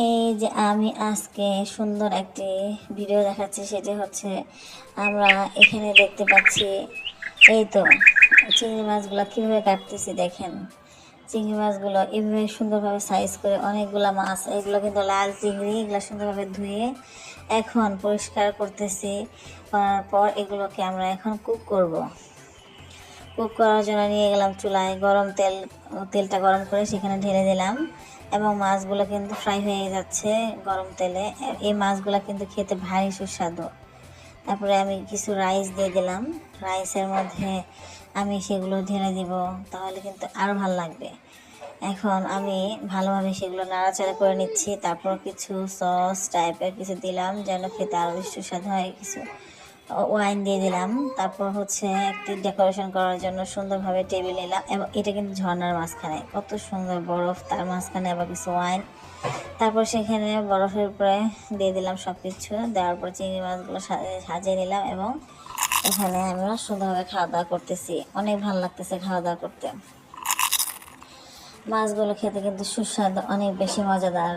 এই যে আমি আজকে সুন্দর একটি ভিডিও দেখাচ্ছি, সেটি হচ্ছে আমরা এখানে দেখতে পাচ্ছি, এই তো চিংড়ি মাছগুলো কীভাবে কাটতেছি দেখেন। চিংড়ি মাছগুলো এভাবে সুন্দরভাবে সাইজ করে অনেকগুলো মাছ, এগুলো কিন্তু লাল চিংড়ি, এগুলো সুন্দরভাবে ধুয়ে এখন পরিষ্কার করতেছি। করার পর এগুলোকে আমরা এখন কুক করব। কুক করার জন্য নিয়ে গেলাম চুলায়, তেলটা গরম করে সেখানে ঢেলে দিলাম এবং মাছগুলো কিন্তু ফ্রাই হয়ে যাচ্ছে গরম তেলে। এই মাছগুলো কিন্তু খেতে ভারী সুস্বাদু। তারপরে আমি কিছু রাইস দিয়ে দিলাম, রাইসের মধ্যে আমি সেগুলো ঢেলে দিব, তাহলে কিন্তু আরও ভালো লাগবে। এখন আমি ভালোভাবে সেগুলো নাড়াচাড়া করে নিচ্ছি। তারপর কিছু সস টাইপের কিছু দিলাম যেন খেতে আরও বেশি সুস্বাদু হয়। কিছু ওয়াইন দিয়ে দিলাম। তারপর হচ্ছে একটি ডেকোরেশন করার জন্য সুন্দরভাবে টেবিল নিলাম এবং এটা কিন্তু ঝর্ণার মাঝখানে, কত সুন্দর বরফ, তার মাঝখানে আবার কিছু ওয়াইন। তারপর সেখানে বরফের উপরে দিয়ে দিলাম সব কিছু, দেওয়ার পর চিংড়ি মাছগুলো সাজিয়ে নিলাম এবং এখানে আমরা সুন্দরভাবে খাওয়া দাওয়া করতেছি। অনেক ভালো লাগতেছে খাওয়া দাওয়া করতে। মাছগুলো খেতে কিন্তু সুস্বাদু, অনেক বেশি মজাদার।